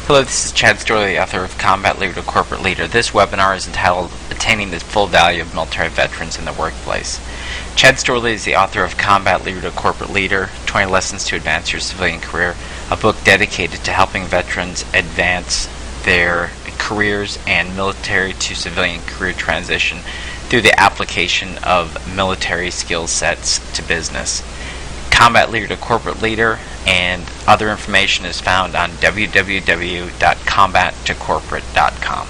Hello, this is Chad Storley, the author of Combat Leader to Corporate Leader. This webinar is entitled Attaining the Full Value of Military Veterans in the Workplace. Chad Storley is the author of Combat Leader to Corporate Leader, 20 Lessons to Advance Your Civilian Career, a book dedicated to helping veterans advance their careers and military to civilian career transition through the application of military skill sets to business. Combat Leader to Corporate Leader and other information is found on www.combattocorporate.com.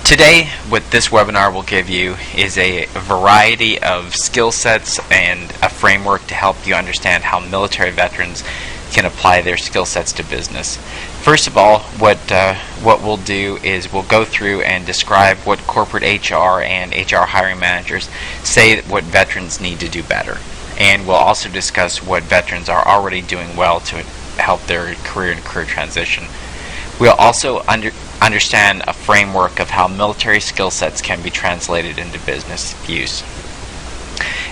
Today, what this webinar will give you is a variety of skill sets and a framework to help you understand how military veterans can apply their skill sets to business. First of all, what we'll do is we'll go through and describe what corporate HR and HR hiring managers say what veterans need to do better. And we'll also discuss what veterans are already doing well to help their career and career transition. We'll also understand a framework of how military skill sets can be translated into business use.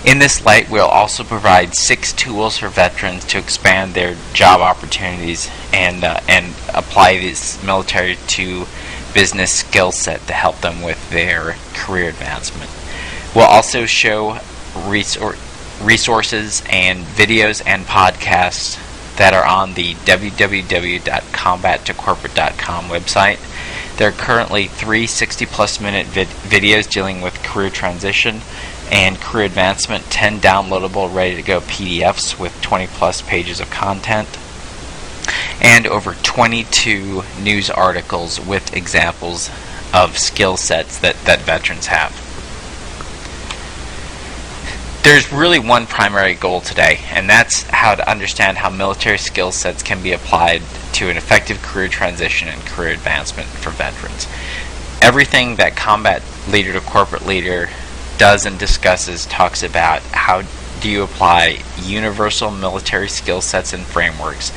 In this light, we'll also provide 6 tools for veterans to expand their job opportunities and apply this military to business skill set to help them with their career advancement. We'll also show resources and videos and podcasts that are on the www.combattocorporate.com website. There are currently 3 60-plus minute videos dealing with career transition and career advancement, 10 downloadable, ready-to-go PDFs with 20-plus pages of content, and over 22 news articles with examples of skill sets that veterans have. There's really one primary goal today, and that's how to understand how military skill sets can be applied to an effective career transition and career advancement for veterans. Everything that Combat Leader to Corporate Leader does and discusses talks about how do you apply universal military skill sets and frameworks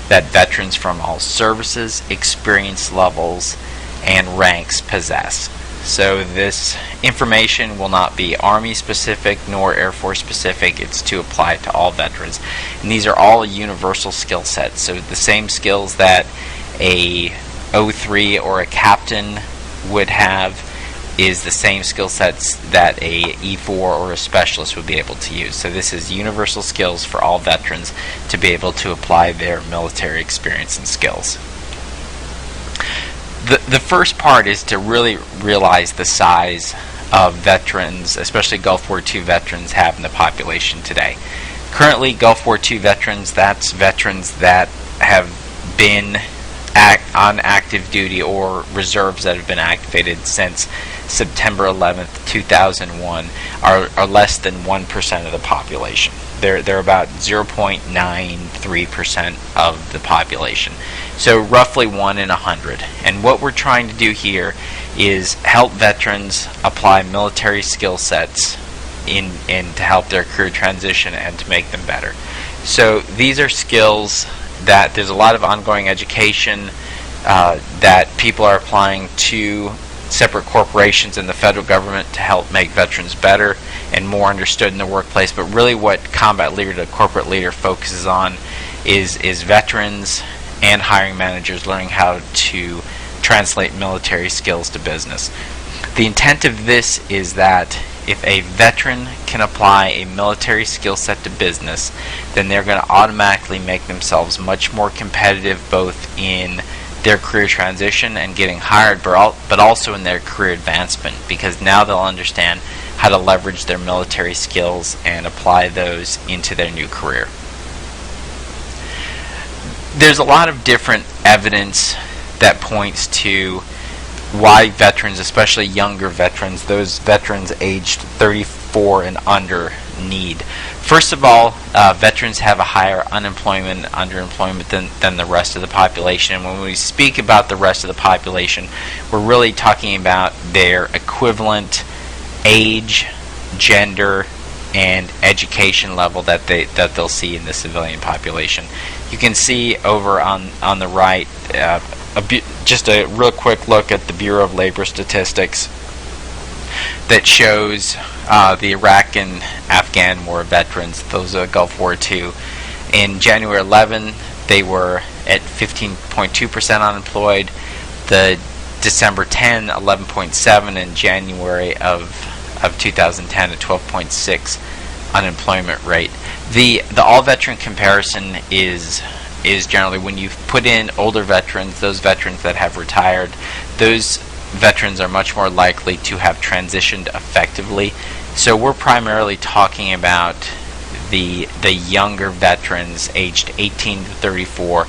that veterans from all services, experience levels, and ranks possess. So this information will not be Army specific nor Air Force specific. It's to apply to all veterans. And these are all universal skill sets. So the same skills that a O3 or a captain would have is the same skill sets that a E4 or a specialist would be able to use. So this is universal skills for all veterans to be able to apply their military experience and skills. The first part is to really realize the size of veterans, especially Gulf War II veterans, have in the population today. Currently, Gulf War II veterans, that's veterans that have been on active duty or reserves that have been activated since September 11th, 2001, are less than 1% of the population. They're about 0.93% of the population. So roughly 1 in 100. And what we're trying to do here is help veterans apply military skill sets in to help their career transition and to make them better. So these are skills that there's a lot of ongoing education that people are applying to separate corporations and the federal government to help make veterans better and more understood in the workplace. But really what Combat Leader to Corporate Leader focuses on is veterans and hiring managers learning how to translate military skills to business. The intent of this is that if a veteran can apply a military skill set to business, then they're going to automatically make themselves much more competitive both in their career transition and getting hired, but also in their career advancement, because now they'll understand how to leverage their military skills and apply those into their new career. There's a lot of different evidence that points to why veterans, especially younger veterans, those veterans aged 34 and under, need. First of all, veterans have a higher unemployment, underemployment than the rest of the population. And when we speak about the rest of the population, we're really talking about their equivalent age, gender, and education level that they'll see in the civilian population. You can see over on the right just a real quick look at the Bureau of Labor Statistics that shows the Iraq and Afghan War veterans, those Gulf War II. In January 11, they were at 15.2% unemployed. The December 10, 11.7, and January of 2010, a 12.6 unemployment rate. The all-veteran comparison is generally when you put in older veterans, those veterans that have retired, those veterans are much more likely to have transitioned effectively. So we're primarily talking about the younger veterans aged 18 to 34,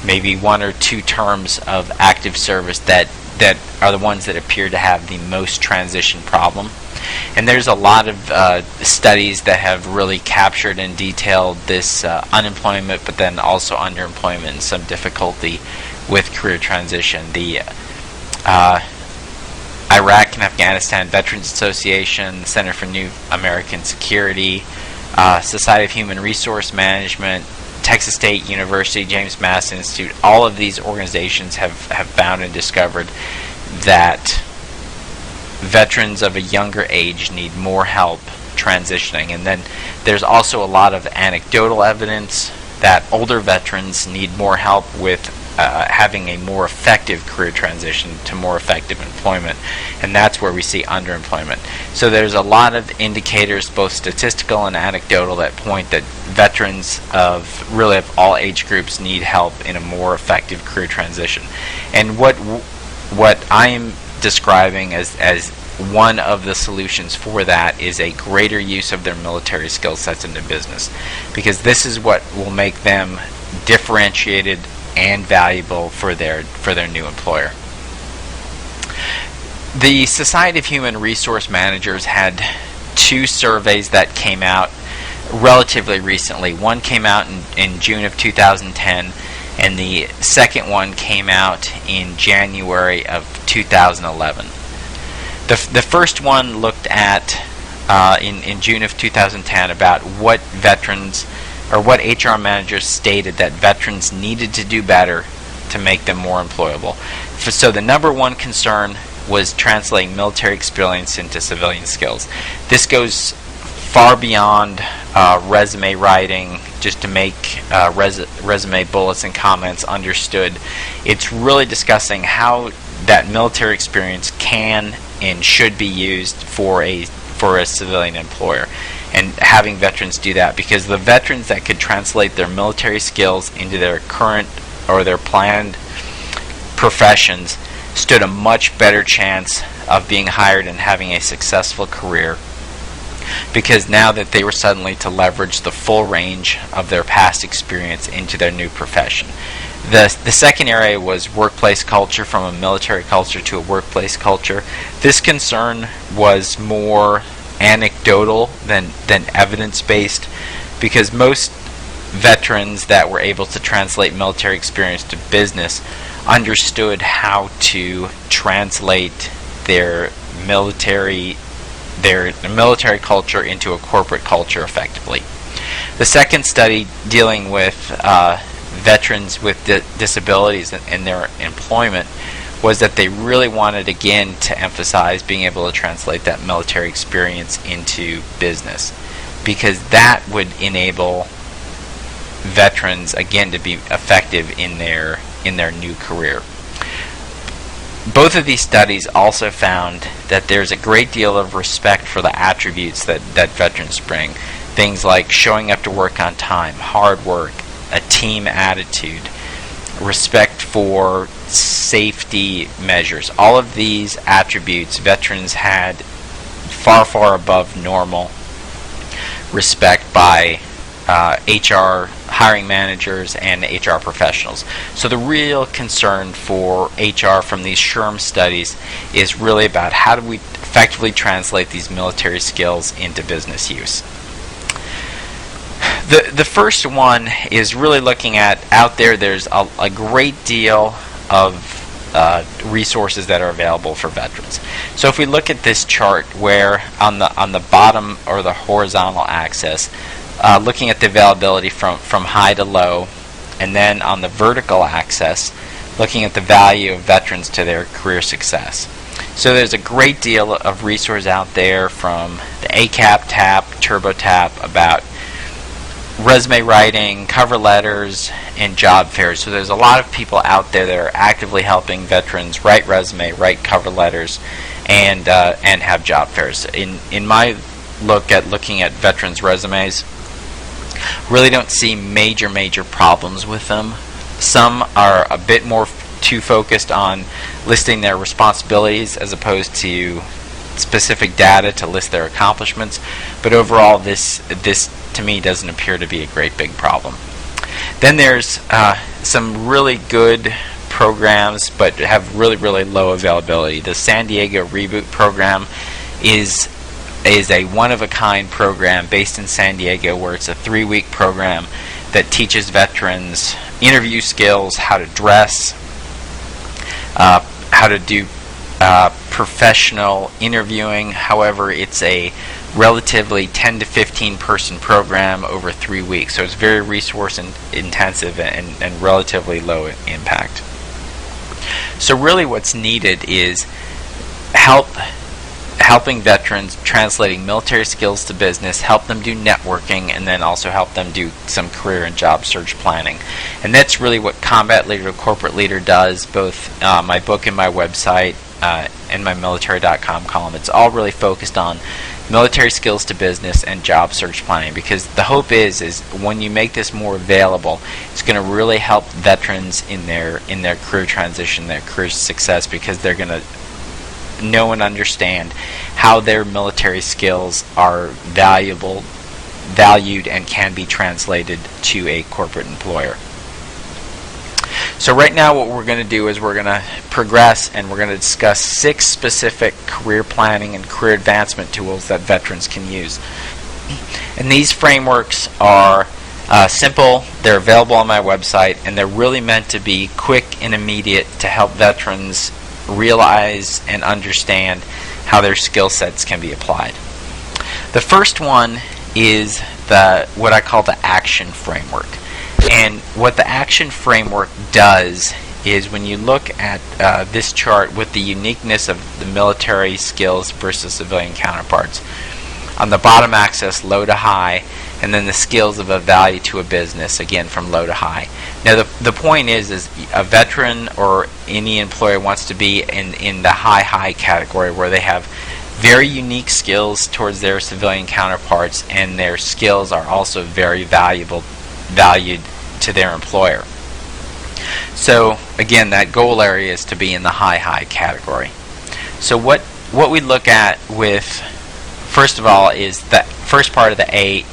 maybe 1 or 2 terms of active service that are the ones that appear to have the most transition problem. And there's a lot of studies that have really captured and detailed this unemployment, but then also underemployment and some difficulty with career transition. The Iraq and Afghanistan Veterans Association, the Center for New American Security, Society of Human Resource Management, Texas State University, James Madison Institute, all of these organizations have found and discovered that veterans of a younger age need more help transitioning. And then there's also a lot of anecdotal evidence that older veterans need more help with having a more effective career transition to more effective employment, and that's where we see underemployment. So there's a lot of indicators, both statistical and anecdotal, that point that veterans of really of all age groups need help in a more effective career transition. And what I am describing as one of the solutions for that is a greater use of their military skill sets into business, because this is what will make them differentiated and valuable for their new employer. The Society of Human Resource Managers had 2 surveys that came out relatively recently. One came out in June of 2010, and the second one came out in January of 2011. The first one looked at in June of 2010 about what veterans or what HR managers stated that veterans needed to do better to make them more employable. So the number one concern was translating military experience into civilian skills. This goes far beyond resume writing, just to make resume bullets and comments understood. It's really discussing how that military experience can and should be used for a civilian employer, and having veterans do that, because the veterans that could translate their military skills into their current or their planned professions stood a much better chance of being hired and having a successful career, because now that they were suddenly to leverage the full range of their past experience into their new profession. The second area was workplace culture, from a military culture to a workplace culture. This concern was more anecdotal than evidence-based, because most veterans that were able to translate military experience to business understood how to translate their military culture into a corporate culture effectively. The second study, dealing with veterans with disabilities and their employment, was that they really wanted again to emphasize being able to translate that military experience into business, because that would enable veterans again to be effective in their new career. Both of these studies also found that there's a great deal of respect for the attributes that veterans bring. Things like showing up to work on time, hard work, a team attitude, respect for safety measures. All of these attributes veterans had far above normal respect by HR hiring managers and HR professionals. So the real concern for HR from these SHRM studies is really about how do we effectively translate these military skills into business use. The first one is really looking at, out there's a great deal of resources that are available for veterans. So if we look at this chart, where on the bottom or the horizontal axis, looking at the availability from high to low, and then on the vertical axis, looking at the value of veterans to their career success. So there's a great deal of resources out there, from the ACAP, TAP, TurboTAP, about resume writing, cover letters, and job fairs. So there's a lot of people out there that are actively helping veterans write resume, write cover letters, and have job fairs. In my looking at veterans' resumes, really don't see major problems with them. Some are a bit more too focused on listing their responsibilities as opposed to specific data to list their accomplishments, but overall this to me doesn't appear to be a great big problem. Then there's some really good programs but have really low availability. The San Diego Reboot program is a one-of-a-kind program based in San Diego, where it's a 3-week program that teaches veterans interview skills, how to dress, how to do professional interviewing. However, it's a relatively 10 to 15 person program over 3 weeks, so it's very resource intensive and relatively low impact. So really what's needed is helping veterans translating military skills to business, help them do networking, and then also help them do some career and job search planning. And that's really what Combat Leader to Corporate Leader does, both my book and my website and my military.com column. It's all really focused on military skills to business and job search planning, because the hope is when you make this more available, it's going to really help veterans in their career transition, their career success, because they're going to know and understand how their military skills are valued and can be translated to a corporate employer. So right now what we're going to do is we're going to progress, and we're going to discuss 6 specific career planning and career advancement tools that veterans can use. And these frameworks are simple, they're available on my website, and they're really meant to be quick and immediate to help veterans realize and understand how their skill sets can be applied. The first one is what I call the action framework. And what the action framework does is, when you look at this chart with the uniqueness of the military skills versus civilian counterparts, on the bottom axis, low to high, and then the skills of a value to a business, again from low to high. Now the point is a veteran or any employer wants to be in the high category, where they have very unique skills towards their civilian counterparts, and their skills are also very valued to their employer. So again, that goal area is to be in the high category. So what we look at with, first of all, is the first part of the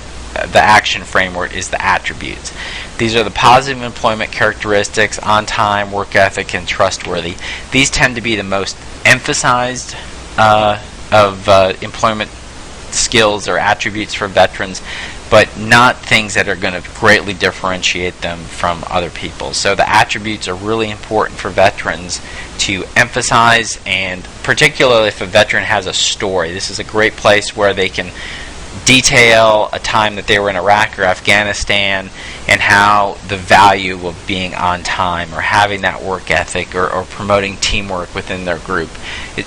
action framework is the attributes. These are the positive employment characteristics: on time, work ethic, and trustworthy. These tend to be the most emphasized of employment skills or attributes for veterans, but not things that are going to greatly differentiate them from other people. So the attributes are really important for veterans to emphasize, and particularly if a veteran has a story, this is a great place where they can detail a time that they were in Iraq or Afghanistan, and how the value of being on time or having that work ethic or promoting teamwork within their group.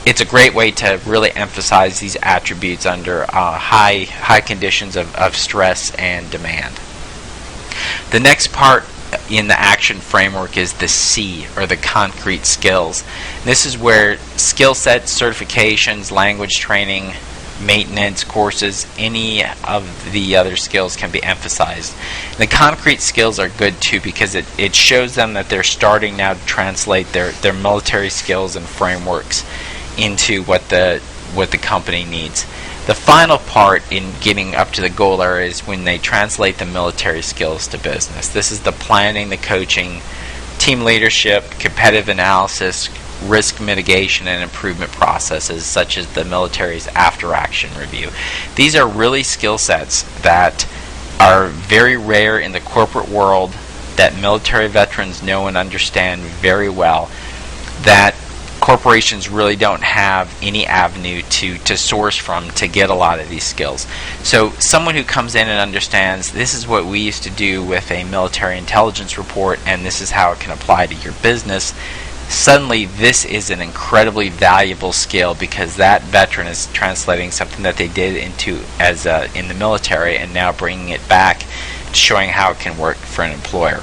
It's a great way to really emphasize these attributes under high conditions of stress and demand. The next part in the action framework is the C, or the concrete skills. This is where skill sets, certifications, language training, maintenance courses, any of the other skills can be emphasized. The concrete skills are good too, because it shows them that they're starting now to translate their military skills and frameworks into what the company needs. The final part in getting up to the goal area is when they translate the military skills to business. This is the planning, the coaching, team leadership, competitive analysis, risk mitigation, and improvement processes, such as the military's after-action review. These are really skill sets that are very rare in the corporate world, that military veterans know and understand very well, that corporations really don't have any avenue to source from to get a lot of these skills. So someone who comes in and understands, this is what we used to do with a military intelligence report, and this is how it can apply to your business, suddenly this is an incredibly valuable skill, because that veteran is translating something that they did into in the military, and now bringing it back showing how it can work for an employer.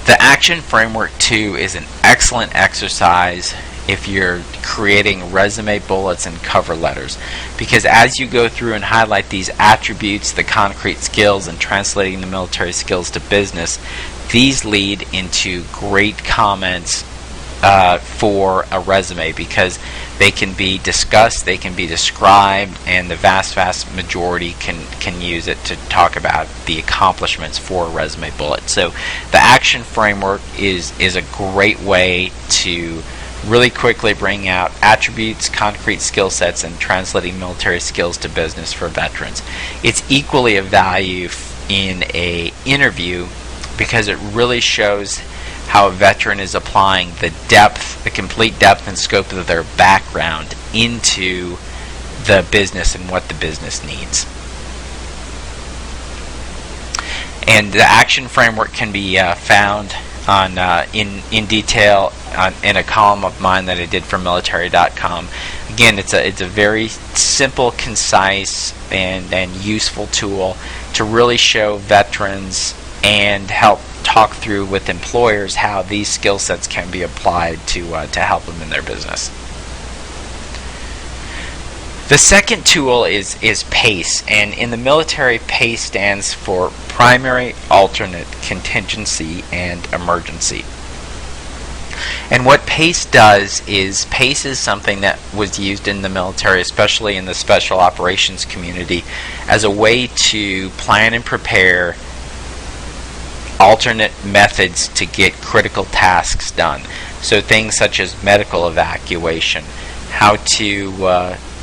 The Action Framework 2 is an excellent exercise if you're creating resume bullets and cover letters, because as you go through and highlight these attributes, the concrete skills, and translating the military skills to business, these lead into great comments for a resume, because they can be discussed, they can be described, and the vast majority can use it to talk about the accomplishments for a resume bullet. So the Action Framework is a great way to really quickly bring out attributes, concrete skill sets, and translating military skills to business for veterans. It's equally of value in an interview because it really shows how a veteran is applying the complete depth and scope of their background into the business and what the business needs. And the Action Framework can be found on in detail in a column of mine that I did for military.com. Again, it's a very simple, concise, and useful tool to really show veterans and help talk through with employers how these skill sets can be applied to help them in their business. The second tool is PACE, and in the military, PACE stands for Primary, Alternate, Contingency, and Emergency. And what PACE does is, PACE is something that was used in the military, especially in the special operations community, as a way to plan and prepare alternate methods to get critical tasks done. So things such as medical evacuation, how to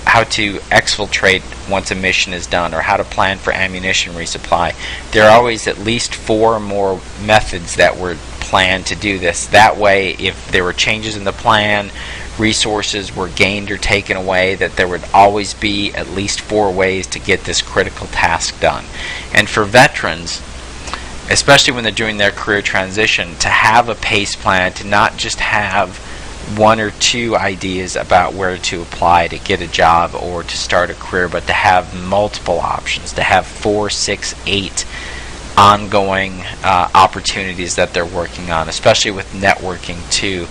exfiltrate once a mission is done, or how to plan for ammunition resupply. There are always at least 4 more methods that were planned to do this. That way, if there were changes in the plan, resources were gained or taken away, that there would always be at least 4 ways to get this critical task done. And for veterans, especially when they're doing their career transition, to have a PACE plan, to not just have 1 or 2 ideas about where to apply to get a job or to start a career, but to have multiple options, to have 4, 6, 8 ongoing opportunities that they're working on, especially with networking too,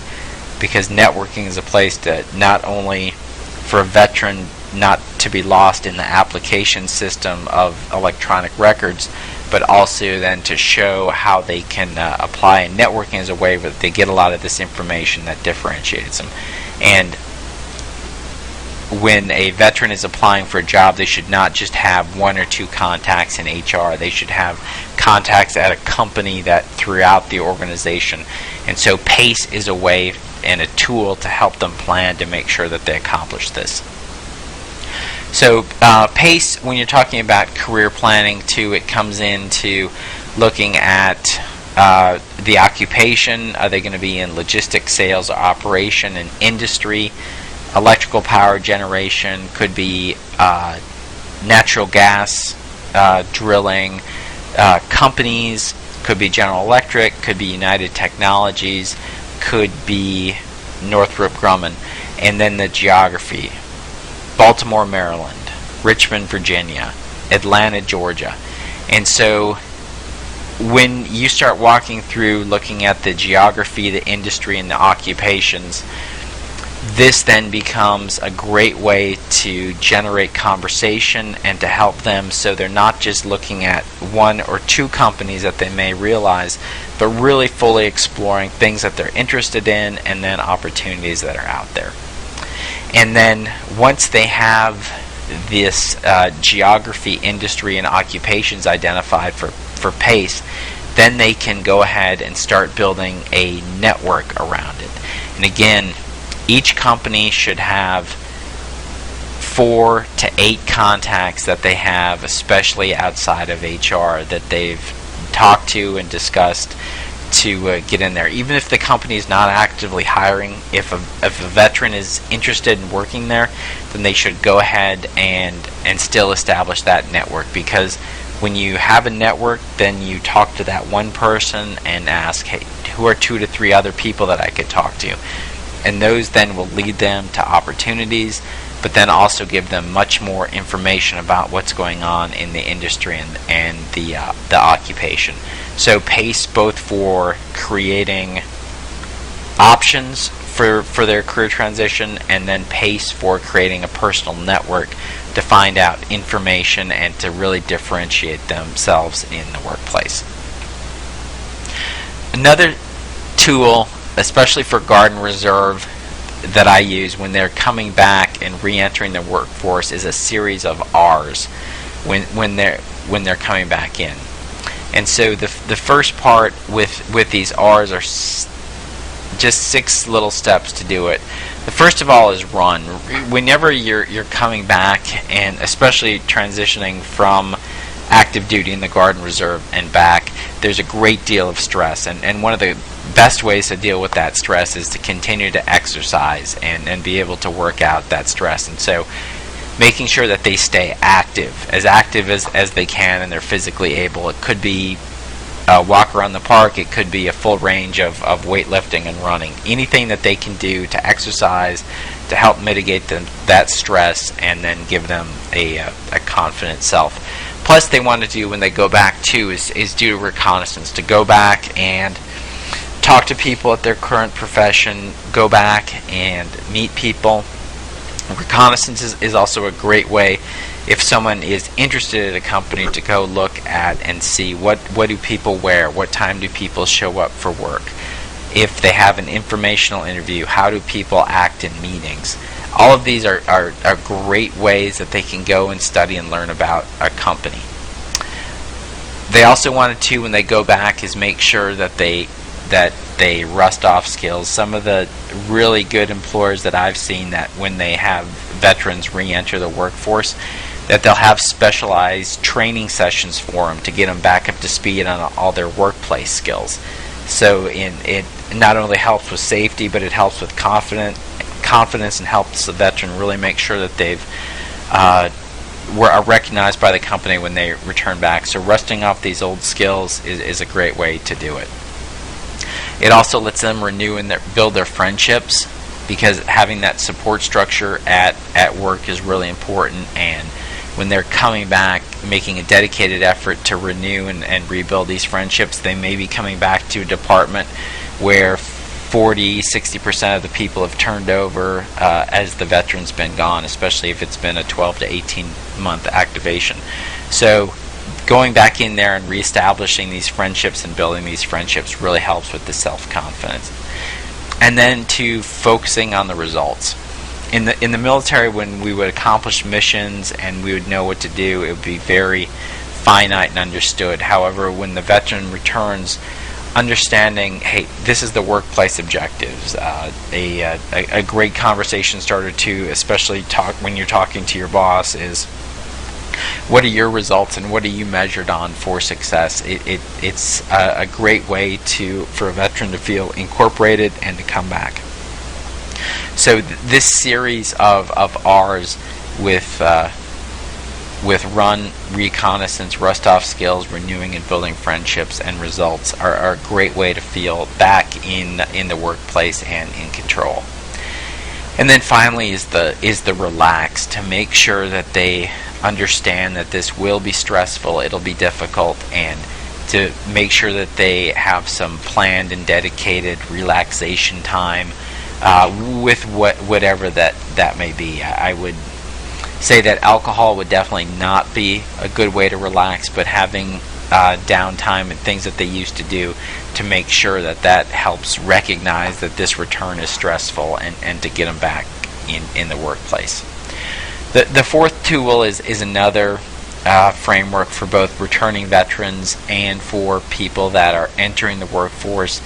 because networking is a place to not only for a veteran not to be lost in the application system of electronic records, but also then to show how they can apply. And networking is a way that they get a lot of this information that differentiates them. And when a veteran is applying for a job, they should not just have 1 or 2 contacts in HR. They should have contacts at a company that throughout the organization. And so PACE is a way and a tool to help them plan to make sure that they accomplish this. So PACE, when you're talking about career planning too, it comes into looking at the occupation. Are they going to be in logistics, sales, or operation, and industry? Electrical power generation, could be natural gas drilling. Companies, could be General Electric, could be United Technologies, could be Northrop Grumman. And then the geography: Baltimore, Maryland; Richmond, Virginia; Atlanta, Georgia. And so when you start walking through looking at the geography, the industry, and the occupations, this then becomes a great way to generate conversation and to help them, so they're not just looking at 1 or 2 companies that they may realize, but really fully exploring things that they're interested in and then opportunities that are out there. And then once they have this geography, industry, and occupations identified for PACE, then they can go ahead and start building a network around it. And again, each company should have 4 to 8 contacts that they have, especially outside of HR, that they've talked to and discussed to get in there. Even if the company is not actively hiring, if a veteran is interested in working there, then they should go ahead and still establish that network, because when you have a network, then you talk to that one person and ask, hey, who are 2 to 3 other people that I could talk to? And those then will lead them to opportunities but then also give them much more information about what's going on in the industry and the occupation. So PACE both for creating options for their career transition, and then PACE for creating a personal network to find out information and to really differentiate themselves in the workplace. Another tool, especially for Guard and Reserve, that I use when they're coming back and re-entering the workforce is a series of R's when they're coming back in. And so the first part with these R's are just 6 little steps to do it. The first of all is run. Whenever you're coming back, and especially transitioning from active duty in the Guard and Reserve and back, there's a great deal of stress, and one of the best ways to deal with that stress is to continue to exercise and be able to work out that stress. And so making sure that they stay active as they can, and they're physically able. It could be a walk around the park, it could be a full range of weightlifting and running. Anything that they can do to exercise to help mitigate that stress and then give them a confident self. Plus, they want to do, when they go back too, is do reconnaissance, to go back and talk to people at their current profession, go back and meet people. Reconnaissance is also a great way, if someone is interested in a company, to go look at and see what do people wear, what time do people show up for work. If they have an informational interview, how do people act in meetings? All of these are great ways that they can go and study and learn about a company. They also wanted to, when they go back, is make sure that they rust off skills. Some of the really good employers that I've seen, that when they have veterans re-enter the workforce, that they'll have specialized training sessions for them to get them back up to speed on all their workplace skills. So it not only helps with safety, but it helps with confidence and helps the veteran really make sure that they've are recognized by the company when they return back. So rusting off these old skills is a great way to do it. It also lets them renew and build their friendships, because having that support structure at work is really important. And when they're coming back, making a dedicated effort to renew and rebuild these friendships, they may be coming back to a department where 40-60% of the people have turned over as the veteran's been gone, especially if it's been a 12 to 18 month activation. So going back in there and reestablishing these friendships and building these friendships really helps with the self-confidence. And then to focusing on the results. In the military, when we would accomplish missions and we would know what to do, it would be very finite and understood. However, when the veteran returns, understanding, hey, this is the workplace objectives. A great conversation starter too, especially when you're talking to your boss, is what are your results and what are you measured on for success? It's a great way for a veteran to feel incorporated and to come back. So this series of R's with run, reconnaissance, rust off skills, renewing and building friendships, and results are a great way to feel back in the workplace and in control. And then finally is the relax, to make sure that they understand that this will be stressful, it'll be difficult, and to make sure that they have some planned and dedicated relaxation time with whatever that may be. I would say that alcohol would definitely not be a good way to relax, but having downtime and things that they used to do to make sure that helps recognize that this return is stressful and to get them back in the workplace. The fourth tool is another framework for both returning veterans and for people that are entering the workforce,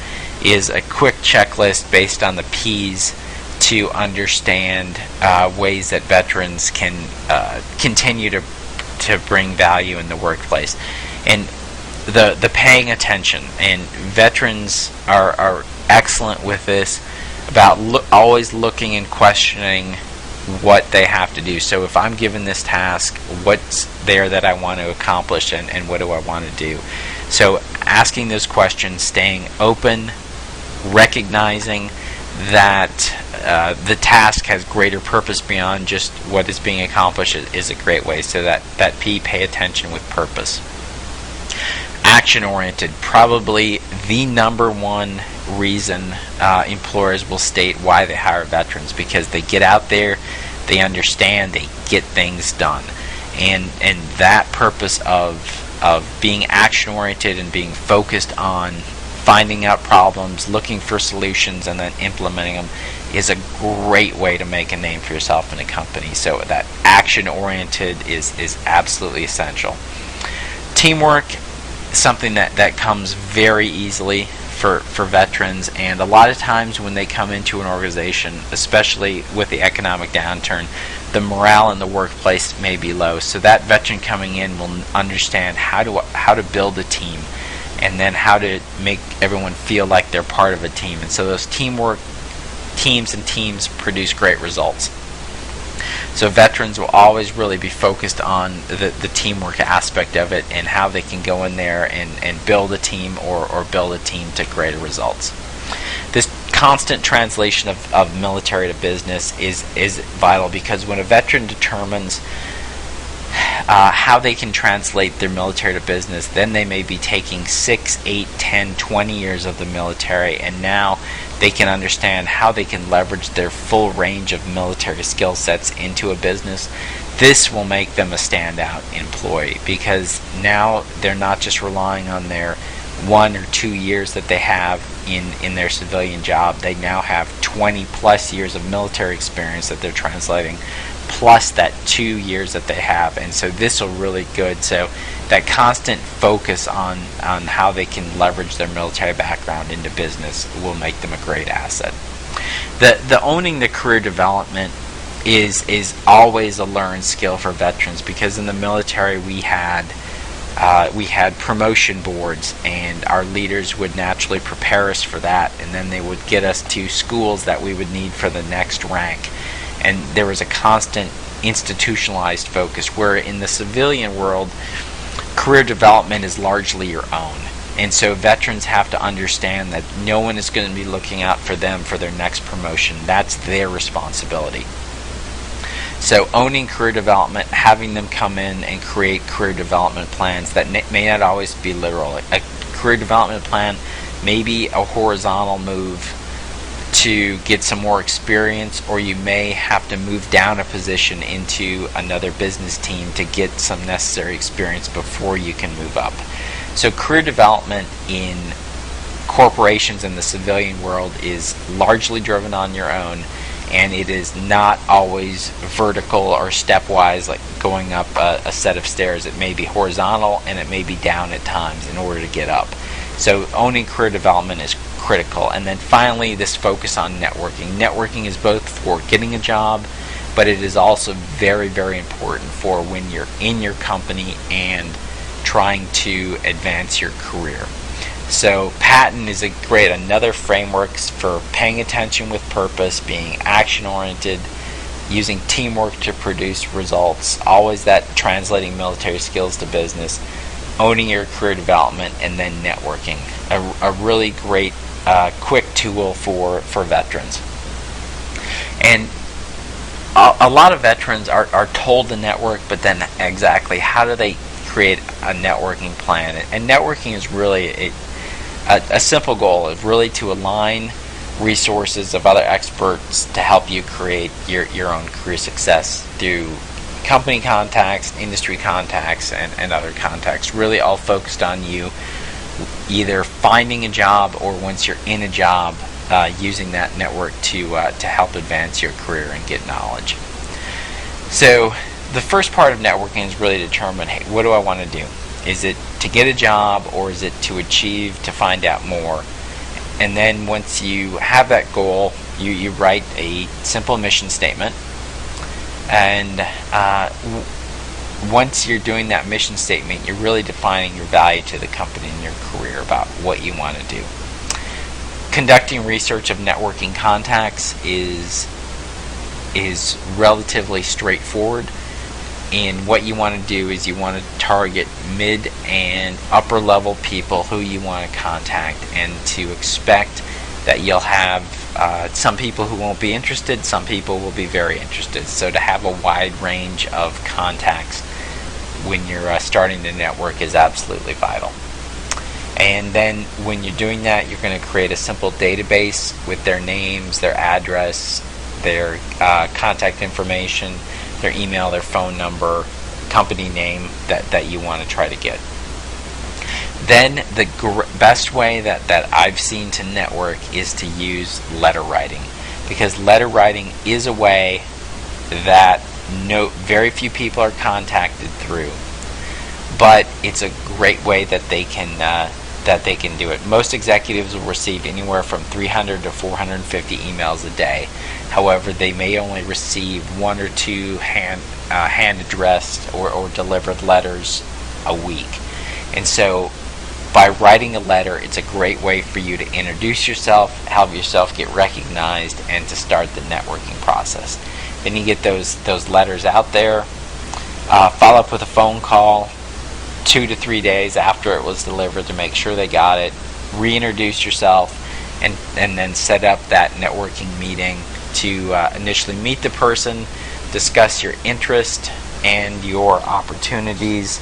is a quick checklist based on the P's to understand ways that veterans can continue to bring value in the workplace. And the paying attention, and veterans are excellent with this, about always looking and questioning what they have to do. So if I'm given this task, what's there that I want to accomplish, and what do I want to do? So asking those questions, staying open, recognizing that the task has greater purpose beyond just what is being accomplished is a great way. So that P, pay attention with purpose. Action-oriented, probably the number one reason employers will state why they hire veterans, because they get out there, they understand, they get things done. And that purpose of being action-oriented and being focused on finding out problems, looking for solutions, and then implementing them is a great way to make a name for yourself in a company. So that action-oriented is absolutely essential. Teamwork, something that comes very easily for veterans, and a lot of times when they come into an organization, especially with the economic downturn, the morale in the workplace may be low. So that veteran coming in will understand how to build a team, and then how to make everyone feel like they're part of a team. And so those teams produce great results. So veterans will always really be focused on the teamwork aspect of it, and how they can go in there and build a team or build a team to greater results. This constant translation of military to business is vital, because when a veteran determines how they can translate their military to business, then they may be taking 6, 8, 10, 20 years of the military, and now they can understand how they can leverage their full range of military skill sets into a business. This will make them a standout employee, because now they're not just relying on their 1 or 2 years that they have in their civilian job. They now have 20 plus years of military experience that they're translating, plus that 2 years that they have. And so this will really good. So that constant focus on how they can leverage their military background into business will make them a great asset. The owning the career development is always a learned skill for veterans, because in the military we had promotion boards, and our leaders would naturally prepare us for that, and then they would get us to schools that we would need for the next rank. And there was a constant institutionalized focus, where in the civilian world, career development is largely your own. And so veterans have to understand that no one is going to be looking out for them for their next promotion. That's their responsibility. So owning career development, having them come in and create career development plans that may not always be literal. A career development plan may be a horizontal move to get some more experience, or you may have to move down a position into another business team to get some necessary experience before you can move up. So career development in corporations in the civilian world is largely driven on your own, and it is not always vertical or stepwise, like going up a set of stairs. It may be horizontal, and it may be down at times in order to get up. So owning career development is critical. And then finally, this focus on networking. Networking is both for getting a job, but it is also very, very important for when you're in your company and trying to advance your career. So PATTON is another framework for paying attention with purpose, being action-oriented, using teamwork to produce results, always that translating military skills to business, owning your career development, and then networking. A really great quick tool for veterans. And a lot of veterans are told to network, but then exactly how do they create a networking plan? And networking is really a simple goal, is really to align resources of other experts to help you create your own career success through company contacts, industry contacts, and other contacts, really all focused on you either finding a job, or once you're in a job, using that network to help advance your career and get knowledge. So the first part of networking is really to determine, hey, what do I want to do? Is it to get a job, or is it to achieve, to find out more? And then once you have that goal, you write a simple mission statement. And once you're doing that mission statement, you're really defining your value to the company and your career about what you want to do. Conducting research of networking contacts is relatively straightforward. And what you want to do is you want to target mid and upper level people who you want to contact, and to expect that you'll have some people who won't be interested, some people will be very interested. So to have a wide range of contacts when you're starting to network is absolutely vital. And then when you're doing that, you're going to create a simple database with their names, their address, their contact information, their email, their phone number, company name that you want to try to get. Then the best way that I've seen to network is to use letter writing, because letter writing is a way that very few people are contacted through, but it's a great way that they can do it. Most executives will receive anywhere from 300 to 450 emails a day. However, they may only receive 1 or 2 hand addressed or delivered letters a week. And so by writing a letter, it's a great way for you to introduce yourself, help yourself get recognized, and to start the networking process. Then you get those letters out there, follow up with a phone call 2 to 3 days after it was delivered to make sure they got it, reintroduce yourself, and then set up that networking meeting to initially meet the person, discuss your interest and your opportunities,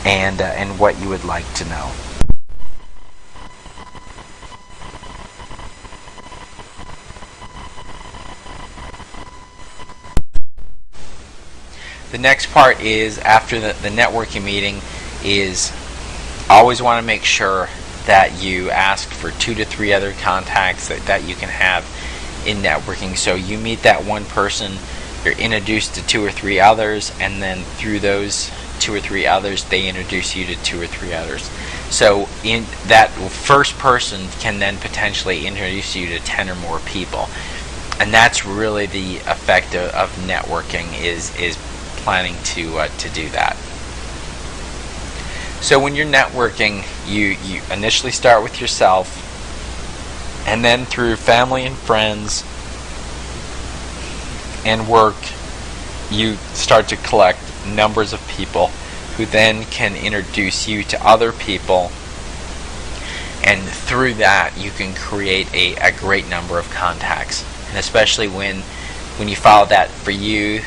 and what you would like to know. The next part is, after the networking meeting, is always want to make sure that you ask for 2 to 3 other contacts that you can have in networking. So you meet that one person, you're introduced to 2 or 3 others, and then through those 2 or 3 others, they introduce you to 2 or 3 others. So in that first person can then potentially introduce you to 10 or more people. And that's really the effect of networking, is planning to do that. So when you're networking, you initially start with yourself, and then through family and friends and work, you start to collect numbers of people who then can introduce you to other people, and through that you can create a great number of contacts. And especially when you follow that for you,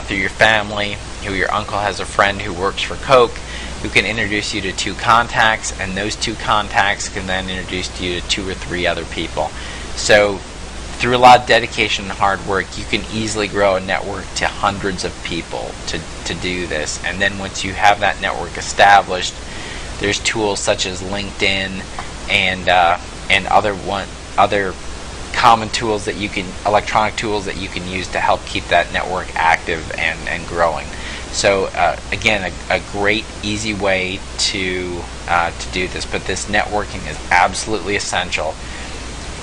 through your family, who your uncle has a friend who works for Coke, who can introduce you to 2 contacts, and those 2 contacts can then introduce you to 2 or 3 other people. So through a lot of dedication and hard work, you can easily grow a network to hundreds of people to do this. And then once you have that network established, there's tools such as LinkedIn and other common tools that you can, electronic tools that you can use to help keep that network active and growing. So again, a great easy way to do this. But this networking is absolutely essential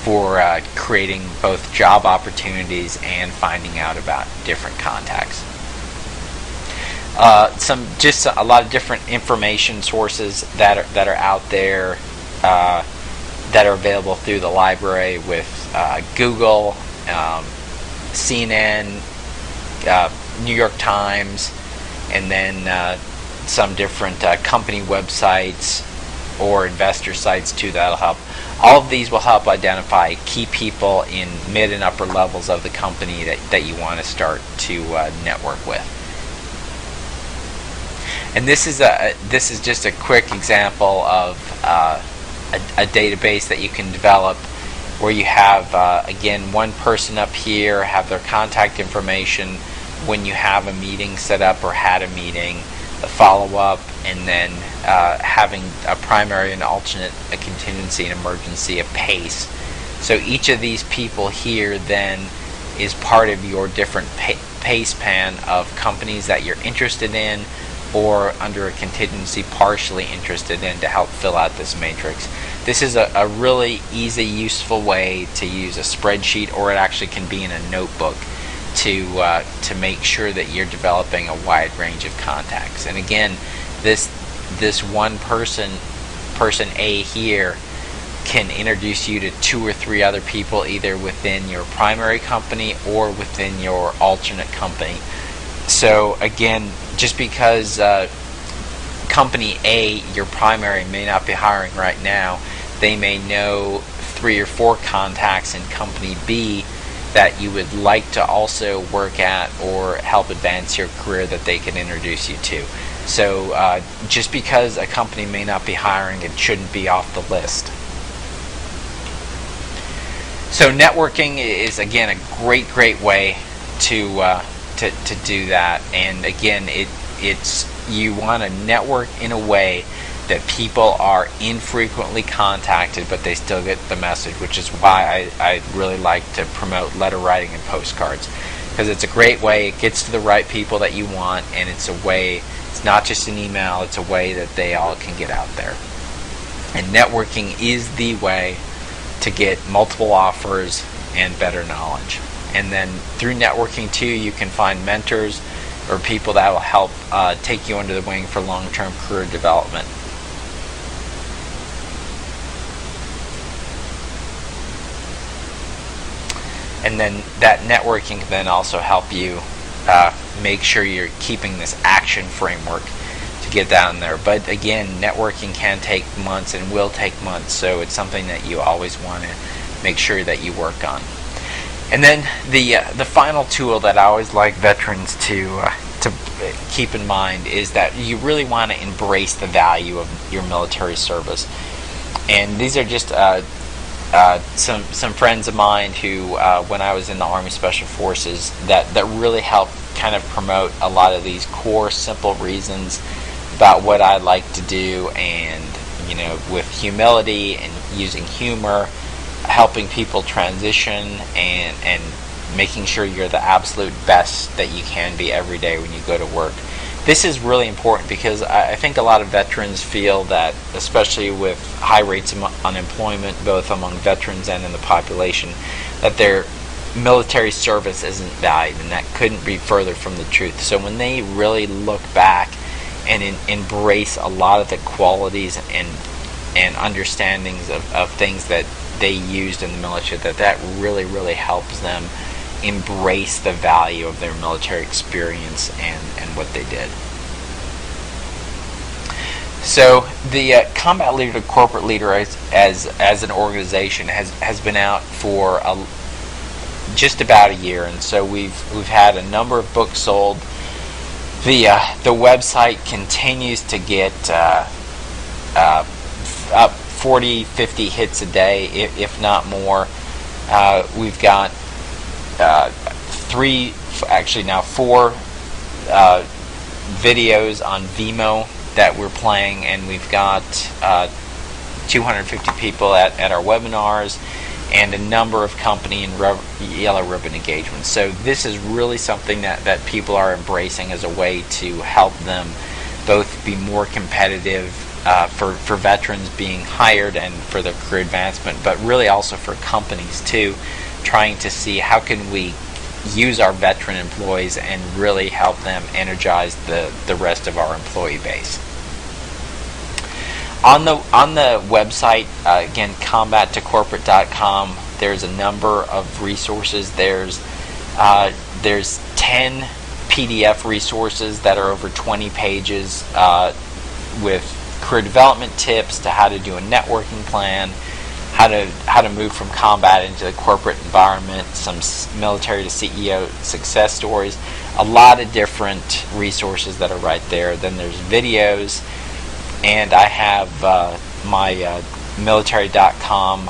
for creating both job opportunities and finding out about different contacts. Just a lot of different information sources that are out there that are available through the library, with Google, CNN, New York Times, and then some different company websites or investor sites too that'll help. All of these will help identify key people in mid and upper levels of the company that you want to start to network with. And this is just a quick example of a database that you can develop, where you have again, one person up here, have their contact information when you have a meeting set up or had a meeting, the follow-up, and then having a primary and alternate, a contingency and emergency, a PACE. So each of these people here then is part of your different PACE pan of companies that you're interested in, or under a contingency partially interested in, to help fill out this matrix. This is a really easy, useful way to use a spreadsheet, or it actually can be in a notebook, to make sure that you're developing a wide range of contacts. And again, this one person A here, can introduce you to 2 or 3 other people, either within your primary company or within your alternate company. So again, just because company A, your primary, may not be hiring right now, they may know 3 or 4 contacts in company B that you would like to also work at or help advance your career that they can introduce you to. So just because a company may not be hiring, it shouldn't be off the list. So networking is, again, a great way to do that. And again, it's you want to network in a way that people are infrequently contacted, but they still get the message, which is why I really like to promote letter writing and postcards, because it's a great way. It gets to the right people that you want, and it's a way, it's not just an email, it's a way that they all can get out there. And networking is the way to get multiple offers and better knowledge. And then through networking too, you can find mentors or people that will help take you under the wing for long-term career development. And then that networking can then also help you make sure you're keeping this action framework to get down there. But again, networking can take months and will take months, so it's something that you always want to make sure that you work on. And then the final tool that I always like veterans to keep in mind is that you really want to embrace the value of your military service. And these are just some friends of mine who, when I was in the Army Special Forces, that really helped kind of promote a lot of these core, simple reasons about what I like to do, and with humility and using humor, helping people transition, and making sure you're the absolute best that you can be every day when you go to work. This is really important because I think a lot of veterans feel that, especially with high rates of unemployment, both among veterans and in the population, that their military service isn't valued, and that couldn't be further from the truth. So when they really look back and embrace a lot of the qualities and understandings of things that they used in the military, that really helps them embrace the value of their military experience and what they did. So the Combat Leader to Corporate Leader as an organization has been out for just about a year, and so we've had a number of books sold. The website continues to get up 40, 50 hits a day, if not more. We've got 4 videos on Vimeo that we're playing, and we've got 250 people at our webinars, and a number of company and yellow ribbon engagements. So this is really something that people are embracing as a way to help them both be more competitive for veterans being hired and for their career advancement, but really also for companies too, trying to see how can we use our veteran employees and really help them energize the rest of our employee base. On the website, again, combattocorporate.com, there's a number of resources. There's 10 PDF resources that are over 20 pages with career development tips to how to do a networking plan, how to move from combat into the corporate environment, some military to CEO success stories, a lot of different resources that are right there. Then there's videos, and I have my military.com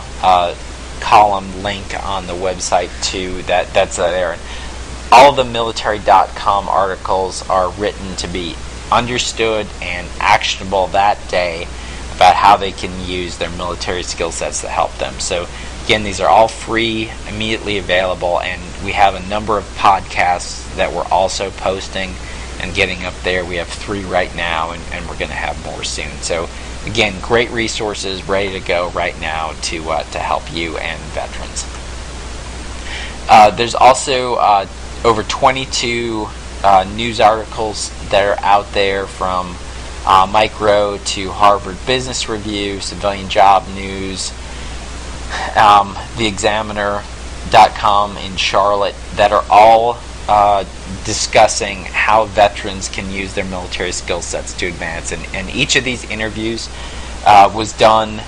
column link on the website too. That's there. All the military.com articles are written to be understood and actionable that day about how they can use their military skill sets to help them. So again, these are all free, immediately available, and we have a number of podcasts that we're also posting and getting up there. We have 3 right now, and we're going to have more soon. So again, great resources ready to go right now to help you and veterans. There's also over 22 news articles that are out there, from Micro to Harvard Business Review, Civilian Job News, TheExaminer.com in Charlotte, that are all discussing how veterans can use their military skill sets to advance. And each of these interviews was done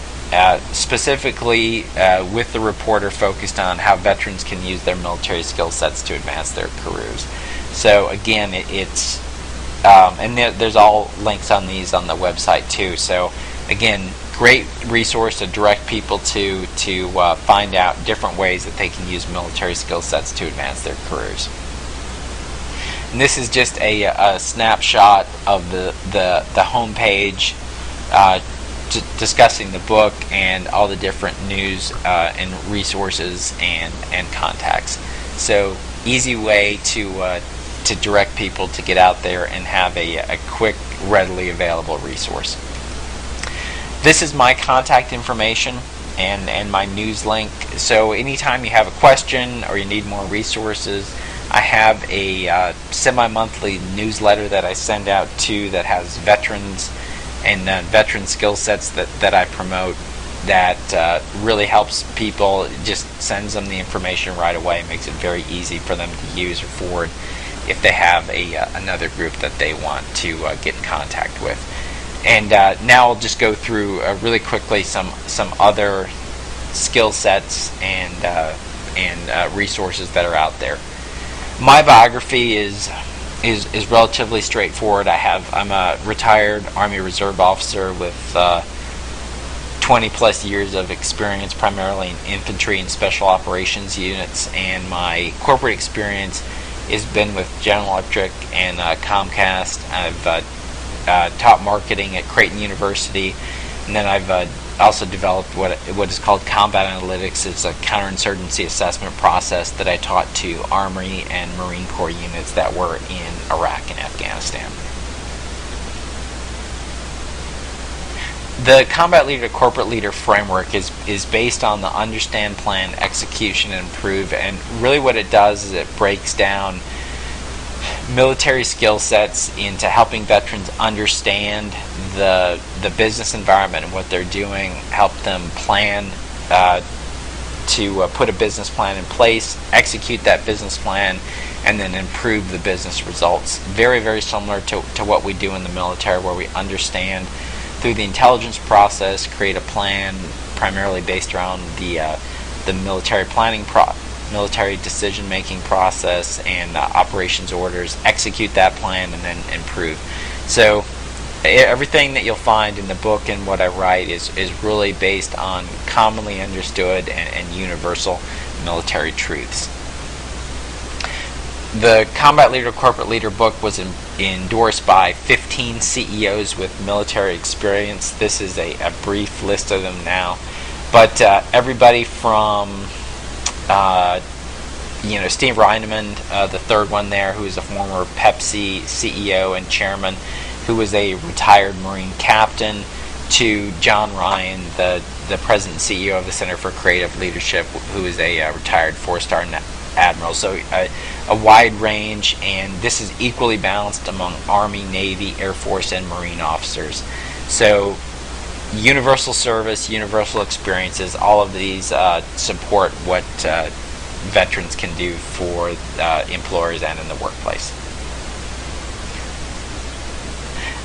specifically with the reporter focused on how veterans can use their military skill sets to advance their careers. So again, and there's all links on these on the website too. So again, great resource to direct people to find out different ways that they can use military skill sets to advance their careers. And this is just a snapshot of the home page discussing the book and all the different news and resources and contacts. So easy way to direct people to get out there and have a quick, readily available resource. This is my contact information and my news link. So anytime you have a question or you need more resources, I have a semi-monthly newsletter that I send out to that has veterans and veteran skill sets that I promote that really helps people. It just sends them the information right away, makes it very easy for them to use or forward if they have another group that they want to get in contact with. And now I'll just go through really quickly some other skill sets and resources that are out there. My biography is relatively straightforward. I'm a retired Army Reserve officer with 20 plus years of experience, primarily in infantry and special operations units, and my corporate experience has been with General Electric and Comcast. I've taught marketing at Creighton University, and then I've also developed what is called combat analytics. It's a counterinsurgency assessment process that I taught to Army and Marine Corps units that were in Iraq and Afghanistan. The Combat Leader to Corporate Leader framework is based on the understand, plan, execution, and improve. And really what it does is it breaks down military skill sets into helping veterans understand the business environment and what they're doing, help them plan to put a business plan in place, execute that business plan, and then improve the business results. Very, very similar to what we do in the military, where we understand through the intelligence process, create a plan primarily based around the military planning military decision-making process and operations orders, execute that plan, and then improve. So everything that you'll find in the book and what I write is really based on commonly understood and universal military truths. The Combat Leader Corporate Leader book was endorsed by 15 CEOs with military experience. This is a brief list of them now, but everybody from Steve Reinemann, the third one there, who is a former Pepsi CEO and chairman, who was a retired Marine captain, to John Ryan, the president and CEO of the Center for Creative Leadership, who is a retired four-star admiral. So a wide range, and this is equally balanced among Army, Navy, Air Force, and Marine officers. So universal service, universal experiences, all of these support what veterans can do for employers and in the workplace.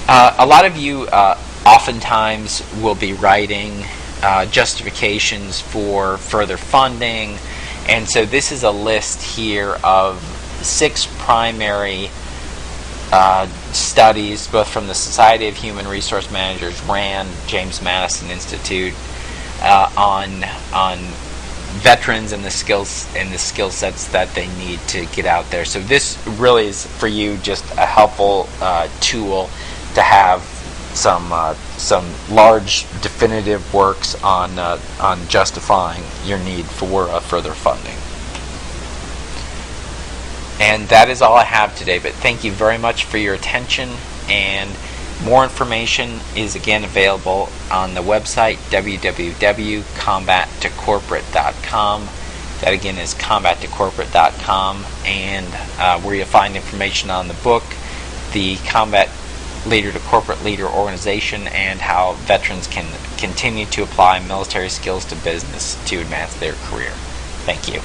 A lot of you oftentimes will be writing justifications for further funding, and so this is a list here of 6 primary studies, both from the Society of Human Resource Managers, RAND, James Madison Institute, on veterans and the skill sets that they need to get out there. So this really is for you just a helpful tool to have some large definitive works on justifying your need for further funding. And that is all I have today, but thank you very much for your attention, and more information is again available on the website www.combattocorporate.com. That again is combattocorporate.com, and where you'll find information on the book, the Combat Leader to Corporate Leader organization, and how veterans can continue to apply military skills to business to advance their career. Thank you.